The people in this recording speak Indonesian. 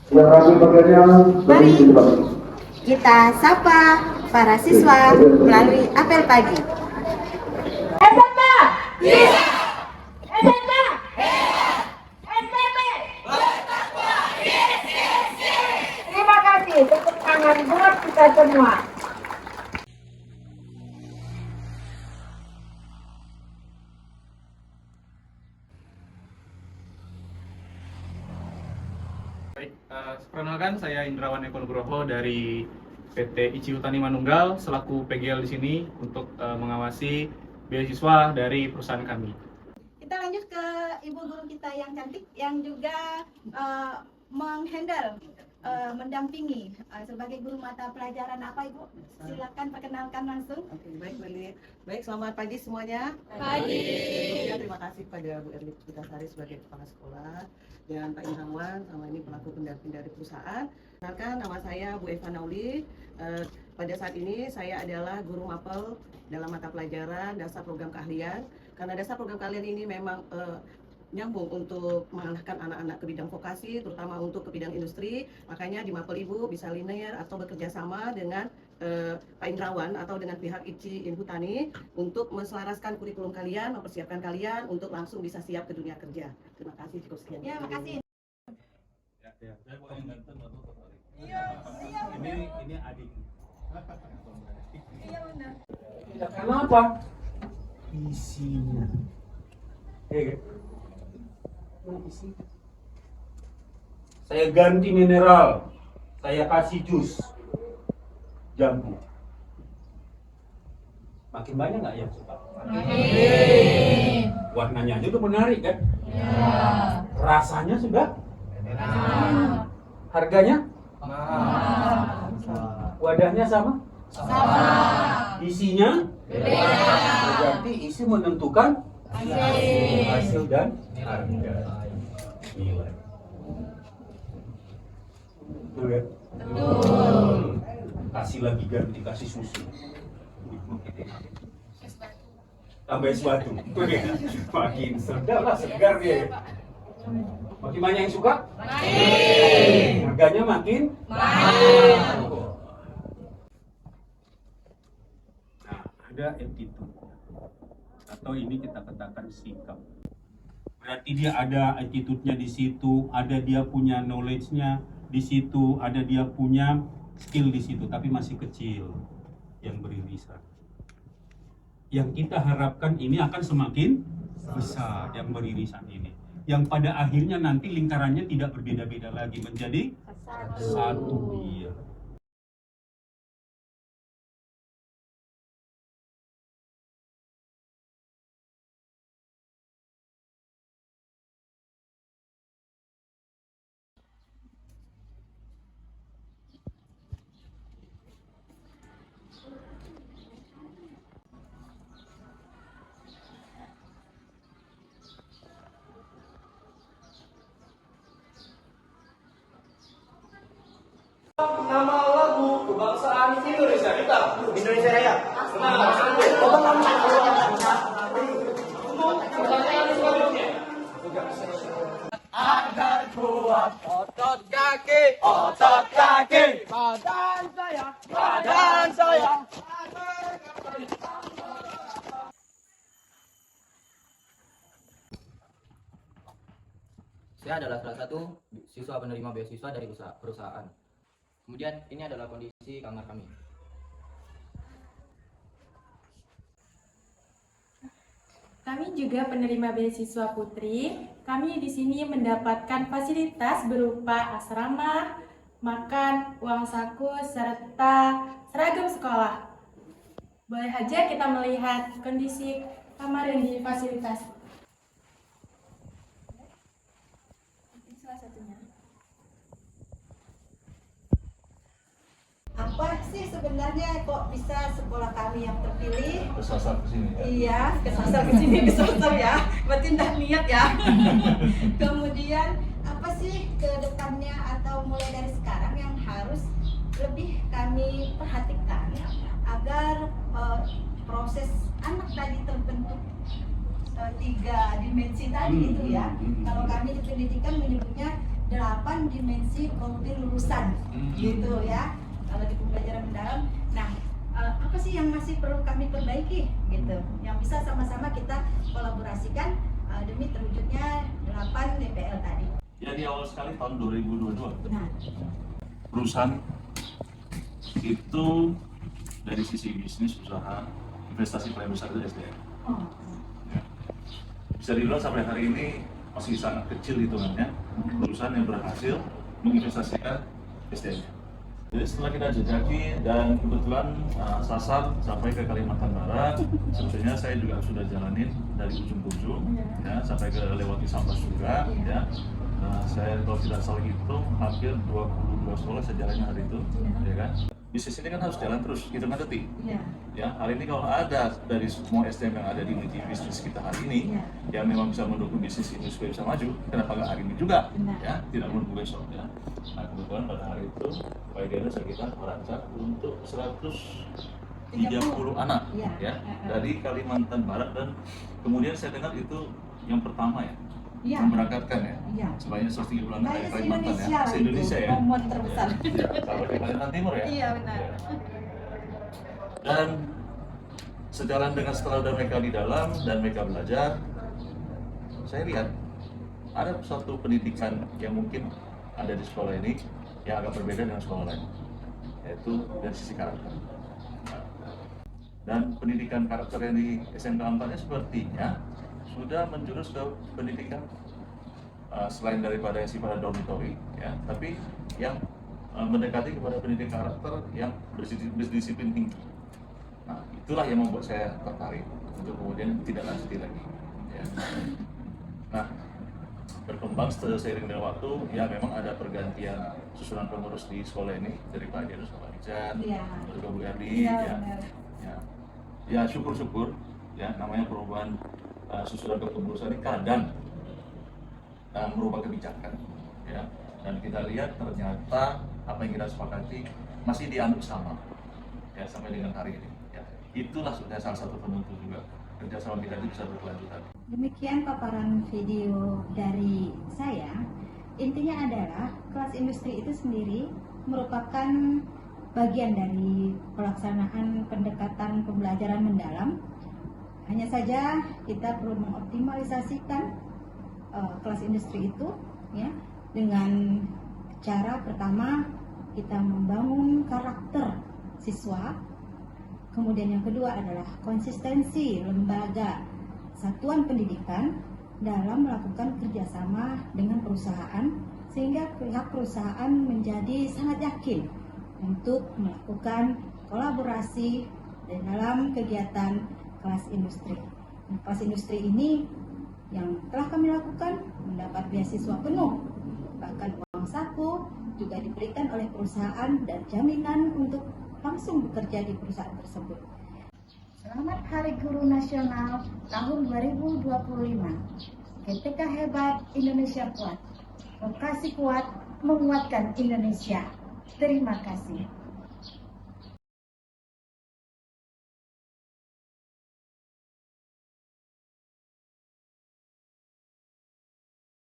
Yang rapi pakaiannya. Mari kita sapa para siswa melalui apel pagi. SMP! Bisa! SMP! SMP! Terima kasih tepuk tangan buat kita semua. Baik, perkenalkan saya Indrawan Eko Nugroho dari PT ICI Tani Manunggal selaku PGL di sini untuk mengawasi beasiswa dari perusahaan kami. Kita lanjut ke ibu guru kita yang cantik yang juga mendampingi sebagai guru mata pelajaran apa Ibu? Silakan perkenalkan langsung. Oke, baik, selamat pagi semuanya. Pagi. Terima kasih pada Bu Erli Puspitasari sebagai kepala sekolah dan Pak Indrawan sama ini pelaku pendamping dari perusahaan. Kenalkan, nama saya Bu Eva Nauli. Pada saat ini saya adalah guru mapel dalam mata pelajaran dasar program keahlian. Karena dasar program keahlian ini memang nyambung untuk mengarahkan anak-anak ke bidang vokasi, terutama untuk ke bidang industri. Makanya di mapel Ibu bisa linear atau bekerja sama dengan Pak Indrawan atau dengan pihak ICI Inhutani untuk menselaraskan kurikulum kalian, mempersiapkan kalian untuk langsung bisa siap ke dunia kerja. Terima kasih, cukup sekian. Ya, makasih. Saya mau yang ganteng atau tertarik? Iya, Ini adik. iya benar. Karena apa? Isinya. Isi. Saya ganti mineral. Saya kasih jus jambu. Makin banyak nggak yang suka? Makin. Warnanya aja udah menarik kan? Ya. Rasanya sudah? Enak. Harganya? Mahal. Wadahnya sama? Sama. Isinya? Beda. Berarti isi menentukan hasil dan harga. Nilai. Betul ya? Betul. Kasih lagi ganti, kasih susu. Tambah es batu. Makin sedap lah, segar dia. Makin banyak yang suka? Makin. Harganya makin? Mahal. Nah, ada attitude. Atau ini kita katakan sikap. Berarti dia ada attitude-nya di situ, ada dia punya knowledge-nya di situ, ada dia punya skill di situ, tapi masih kecil yang beririsan. Yang kita harapkan ini akan semakin besar yang beririsan ini. Yang pada akhirnya nanti lingkarannya tidak berbeda-beda lagi, menjadi satu dia. Nama lagu kebangsaan Indonesia kita. Indonesia Raya. Pertanyaan selanjutnya. Agar kuat otot kaki, badan saya. Saya adalah salah satu siswa penerima beasiswa dari perusahaan. Kemudian ini adalah kondisi kamar kami. Kami juga penerima beasiswa putri. Kami di sini mendapatkan fasilitas berupa asrama, makan, uang saku, serta seragam sekolah. Boleh aja kita melihat kondisi kamar yang difasilitasi. Salah satunya. Apa sih sebenarnya kok bisa sekolah kami yang terpilih? Kesasar ke sini ya? Iya, kesasar ke sini, kesasar ya. Berarti tidak niat ya. Kemudian apa sih ke depannya atau mulai dari sekarang yang harus lebih kami perhatikan agar proses anak tadi terbentuk 3 dimensi tadi itu ya. Kalau kami di pendidikan menyebutnya 8 dimensi profil lulusan gitu ya kalau di pembelajaran mendalam. Nah, apa sih yang masih perlu kami perbaiki gitu, yang bisa sama-sama kita kolaborasikan demi terwujudnya 8 DPL tadi. Ya, di awal sekali tahun 2022 Nah, perusahaan itu dari sisi bisnis, usaha, investasi paling besar itu SDM. Ya. Bisa dibilang sampai hari ini masih sangat kecil hitungannya perusahaan yang berhasil menginvestasikan SDM. Jadi setelah kita jejaki dan kebetulan sasar sampai ke Kalimantan Barat, sebetulnya saya juga sudah jalanin dari ujung ke ujung, ya, sampai ke lewati Sambas juga, ya. Saya kalau tidak salah hitung hampir 22 sekolah saya jalani hari itu, ya kan. Bisnis ini kan harus jalan terus, hitungan detik. Ya, hari ini kalau ada dari semua SDM yang ada di unit bisnis kita hari ini, yang memang bisa mendukung bisnis ini supaya bisa maju, kenapa nggak hari ini juga? Ya, tidak menunggu besok. Ya. Nah, kebetulan pada hari itu, Pak Idena kita merancang untuk 130 anak, ya, dari Kalimantan Barat, dan kemudian saya dengar itu yang pertama ya. Memberangkatkan ya, sebanyak 130 anak dari Kalimantan ya, se-Indonesia ya. Momen terbesar. Ya, kalau di Kalimantan Timur ya. Iya benar. Ya. Dan sejalan dengan setelah mereka di dalam dan mereka belajar, saya lihat ada satu pendidikan yang mungkin ada di sekolah ini yang agak berbeda dengan sekolah lain, yaitu dari sisi karakter. Dan pendidikan karakter yang di SMK 4-nya sepertinya sudah menjurus ke pendidikan selain daripada yang sifatnya dormitory, ya, tapi yang mendekati kepada pendidikan karakter yang berdisiplin tinggi. Nah, itulah yang membuat saya tertarik untuk kemudian tidak lanjuti lagi. Ya. Nah, berkembang seiring dengan waktu, ya memang ada pergantian susunan pengurus di sekolah ini dari Pak Janus, Pak Ijan, ke Bu Erdi, ya syukur-syukur, ya namanya perubahan susunan kepengurusan ini kadang merubah kebijakan, ya, dan kita lihat ternyata apa yang kita sepakati masih dianggap sama, ya, sampai dengan hari ini. Ya. Itulah sudah salah satu penentu juga kerjasama kita itu bisa berkelanjutan. Demikian paparan video dari saya. Intinya adalah kelas industri itu sendiri merupakan bagian dari pelaksanaan pendekatan pembelajaran mendalam. Hanya saja kita perlu mengoptimalisasikan kelas industri itu, ya, dengan cara pertama kita membangun karakter siswa. Kemudian yang kedua adalah konsistensi lembaga satuan pendidikan dalam melakukan kerjasama dengan perusahaan, sehingga pihak perusahaan menjadi sangat yakin untuk melakukan kolaborasi dalam kegiatan kelas industri. Nah, kelas industri ini yang telah kami lakukan mendapat beasiswa penuh, bahkan uang saku juga diberikan oleh perusahaan dan jaminan untuk langsung bekerja di perusahaan tersebut. Selamat Hari Guru Nasional tahun 2025. GTK hebat, Indonesia kuat. Vokasi kuat menguatkan Indonesia. Terima kasih.